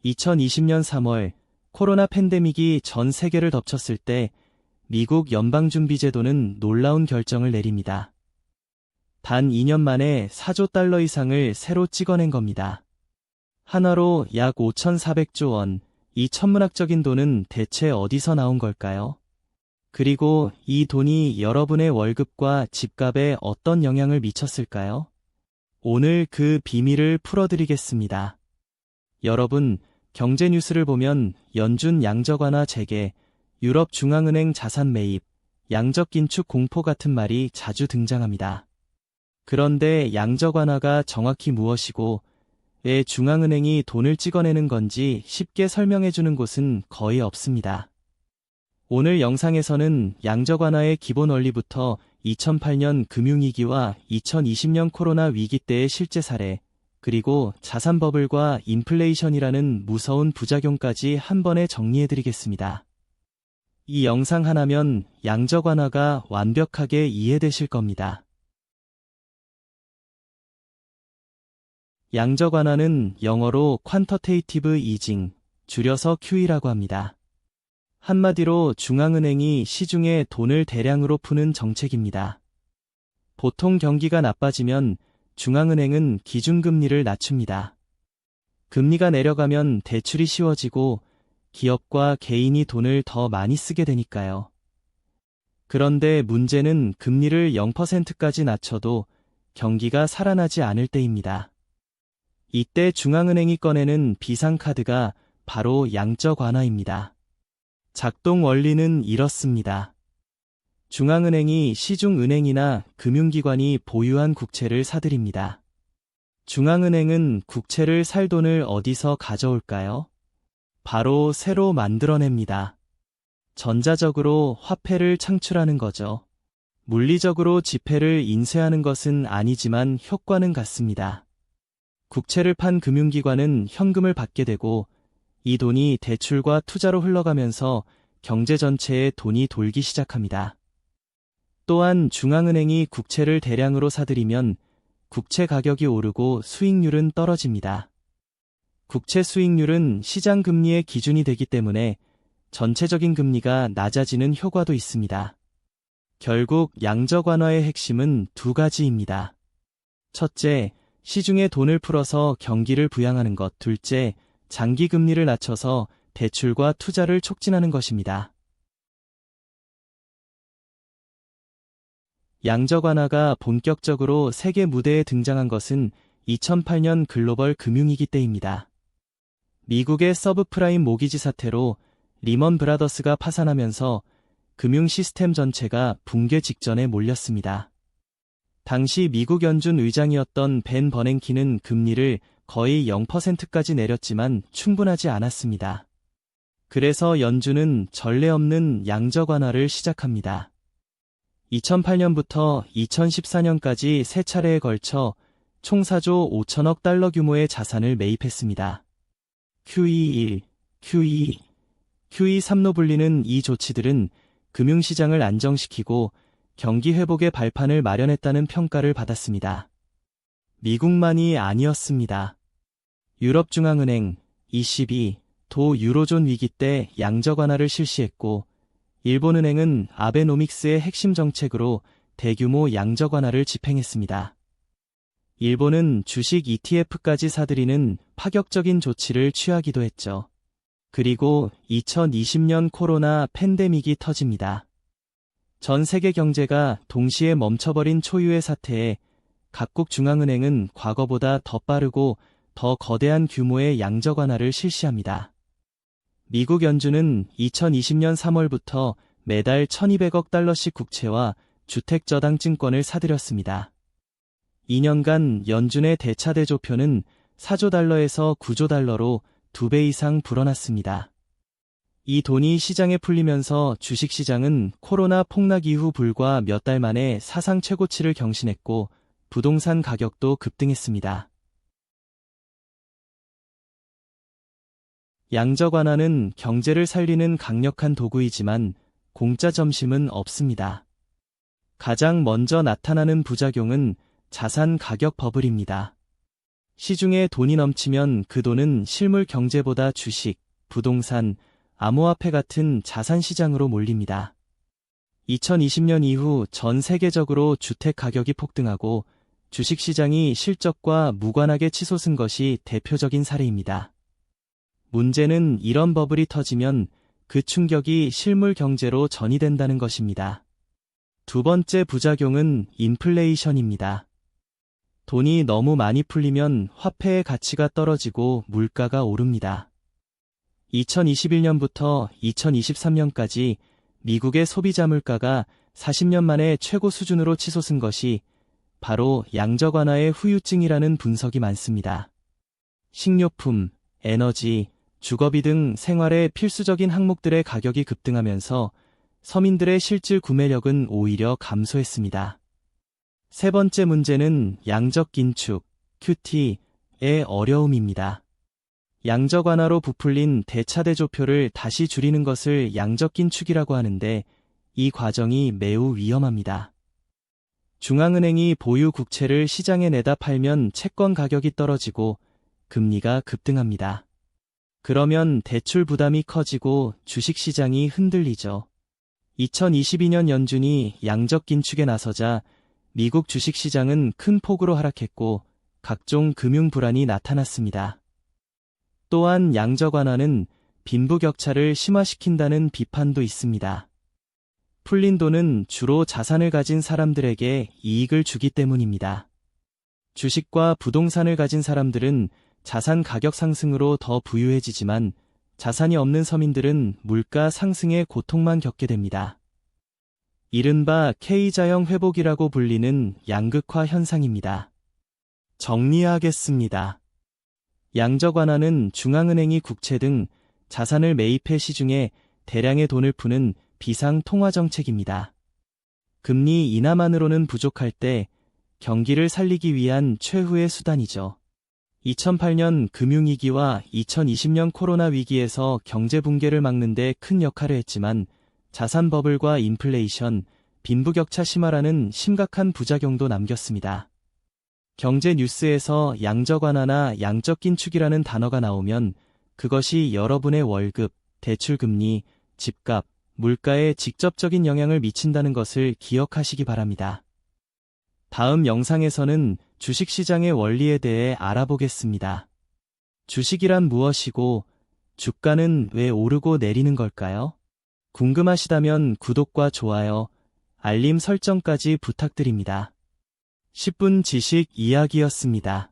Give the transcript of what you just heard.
2020년 3월 코로나 팬데믹이 전 세계를 덮쳤을 때 미국 연방준비제도는 놀라운 결정을 내립니다. 단 2년 만에 4조 달러 이상을 새로 찍어낸 겁니다. 한화로 약 5,400조 원, 이 천문학적인 돈은 대체 어디서 나온 걸까요? 그리고 이 돈이 여러분의 월급과 집값에 어떤 영향을 미쳤을까요? 오늘 그 비밀을 풀어드리겠습니다. 여러분, 경제 뉴스를 보면 연준 양적 완화 재개, 유럽 중앙은행 자산 매입, 양적 긴축 공포 같은 말이 자주 등장합니다. 그런데 양적 완화가 정확히 무엇이고 왜 중앙은행이 돈을 찍어내는 건지 쉽게 설명해주는 곳은 거의 없습니다. 오늘 영상에서는 양적 완화의 기본 원리부터 2008년 금융위기와 2020년 코로나 위기 때의 실제 사례, 그리고 자산 버블과 인플레이션이라는 무서운 부작용까지 한 번에 정리해드리겠습니다. 이 영상 하나면 양적 완화가 완벽하게 이해되실 겁니다. 양적 완화는 영어로 Quantitative Easing, 줄여서 QE라고 합니다. 한마디로 중앙은행이 시중에 돈을 대량으로 푸는 정책입니다. 보통 경기가 나빠지면 중앙은행은 기준금리를 낮춥니다. 금리가 내려가면 대출이 쉬워지고 기업과 개인이 돈을 더 많이 쓰게 되니까요. 그런데 문제는 금리를 0%까지 낮춰도 경기가 살아나지 않을 때입니다. 이때 중앙은행이 꺼내는 비상카드가 바로 양적 완화입니다. 작동 원리는 이렇습니다. 중앙은행이 시중은행이나 금융기관이 보유한 국채를 사들입니다. 중앙은행은 국채를 살 돈을 어디서 가져올까요? 바로 새로 만들어냅니다. 전자적으로 화폐를 창출하는 거죠. 물리적으로 지폐를 인쇄하는 것은 아니지만 효과는 같습니다. 국채를 판 금융기관은 현금을 받게 되고 이 돈이 대출과 투자로 흘러가면서 경제 전체에 돈이 돌기 시작합니다. 또한 중앙은행이 국채를 대량으로 사들이면 국채 가격이 오르고 수익률은 떨어집니다. 국채 수익률은 시장 금리의 기준이 되기 때문에 전체적인 금리가 낮아지는 효과도 있습니다. 결국 양적 완화의 핵심은 두 가지입니다. 첫째, 시중에 돈을 풀어서 경기를 부양하는 것. 둘째, 장기 금리를 낮춰서 대출과 투자를 촉진하는 것입니다. 양적 완화가 본격적으로 세계 무대에 등장한 것은 2008년 글로벌 금융위기 때입니다. 미국의 서브프라임 모기지 사태로 리먼 브라더스가 파산하면서 금융 시스템 전체가 붕괴 직전에 몰렸습니다. 당시 미국 연준 의장이었던 벤 버냉키는 금리를 거의 0%까지 내렸지만 충분하지 않았습니다. 그래서 연준은 전례 없는 양적 완화를 시작합니다. 2008년부터 2014년까지 세 차례에 걸쳐 총 4조 5천억 달러 규모의 자산을 매입했습니다. QE1, QE2, QE3로 불리는 이 조치들은 금융시장을 안정시키고 경기 회복의 발판을 마련했다는 평가를 받았습니다. 미국만이 아니었습니다. 유럽중앙은행, ECB, 도 유로존 위기 때 양적 완화를 실시했고 일본은행은 아베노믹스의 핵심 정책으로 대규모 양적 완화를 집행했습니다. 일본은 주식 ETF까지 사들이는 파격적인 조치를 취하기도 했죠. 그리고 2020년 코로나 팬데믹이 터집니다. 전 세계 경제가 동시에 멈춰버린 초유의 사태에 각국 중앙은행은 과거보다 더 빠르고 더 거대한 규모의 양적 완화를 실시합니다. 미국 연준은 2020년 3월부터 매달 1,200억 달러씩 국채와 주택저당증권을 사들였습니다. 2년간 연준의 대차대조표는 4조 달러에서 9조 달러로 2배 이상 불어났습니다. 이 돈이 시장에 풀리면서 주식시장은 코로나 폭락 이후 불과 몇 달 만에 사상 최고치를 경신했고 부동산 가격도 급등했습니다. 양적 완화는 경제를 살리는 강력한 도구이지만 공짜 점심은 없습니다. 가장 먼저 나타나는 부작용은 자산 가격 버블입니다. 시중에 돈이 넘치면 그 돈은 실물 경제보다 주식, 부동산, 암호화폐 같은 자산 시장으로 몰립니다. 2020년 이후 전 세계적으로 주택 가격이 폭등하고 주식 시장이 실적과 무관하게 치솟은 것이 대표적인 사례입니다. 문제는 이런 버블이 터지면 그 충격이 실물 경제로 전이된다는 것입니다. 두 번째 부작용은 인플레이션입니다. 돈이 너무 많이 풀리면 화폐의 가치가 떨어지고 물가가 오릅니다. 2021년부터 2023년까지 미국의 소비자 물가가 40년 만에 최고 수준으로 치솟은 것이 바로 양적 완화의 후유증이라는 분석이 많습니다. 식료품, 에너지, 주거비 등 생활의 필수적인 항목들의 가격이 급등하면서 서민들의 실질 구매력은 오히려 감소했습니다. 세 번째 문제는 양적 긴축, QT의 어려움입니다. 양적 완화로 부풀린 대차대조표를 다시 줄이는 것을 양적 긴축이라고 하는데 이 과정이 매우 위험합니다. 중앙은행이 보유 국채를 시장에 내다 팔면 채권 가격이 떨어지고 금리가 급등합니다. 그러면 대출 부담이 커지고 주식시장이 흔들리죠. 2022년 연준이 양적 긴축에 나서자 미국 주식시장은 큰 폭으로 하락했고 각종 금융 불안이 나타났습니다. 또한 양적 완화는 빈부격차를 심화시킨다는 비판도 있습니다. 풀린 돈은 주로 자산을 가진 사람들에게 이익을 주기 때문입니다. 주식과 부동산을 가진 사람들은 자산 가격 상승으로 더 부유해지지만 자산이 없는 서민들은 물가 상승의 고통만 겪게 됩니다. 이른바 K자형 회복이라고 불리는 양극화 현상입니다. 정리하겠습니다. 양적 완화는 중앙은행이 국채 등 자산을 매입해 시중에 대량의 돈을 푸는 비상 통화 정책입니다. 금리 인하만으로는 부족할 때 경기를 살리기 위한 최후의 수단이죠. 2008년 금융위기와 2020년 코로나 위기에서 경제 붕괴를 막는 데 큰 역할을 했지만 자산 버블과 인플레이션, 빈부격차 심화라는 심각한 부작용도 남겼습니다. 경제 뉴스에서 양적 완화나 양적 긴축이라는 단어가 나오면 그것이 여러분의 월급, 대출금리, 집값, 물가에 직접적인 영향을 미친다는 것을 기억하시기 바랍니다. 다음 영상에서는 주식시장의 원리에 대해 알아보겠습니다. 주식이란 무엇이고 주가는 왜 오르고 내리는 걸까요? 궁금하시다면 구독과 좋아요, 알림 설정까지 부탁드립니다. 10분 지식 이야기였습니다.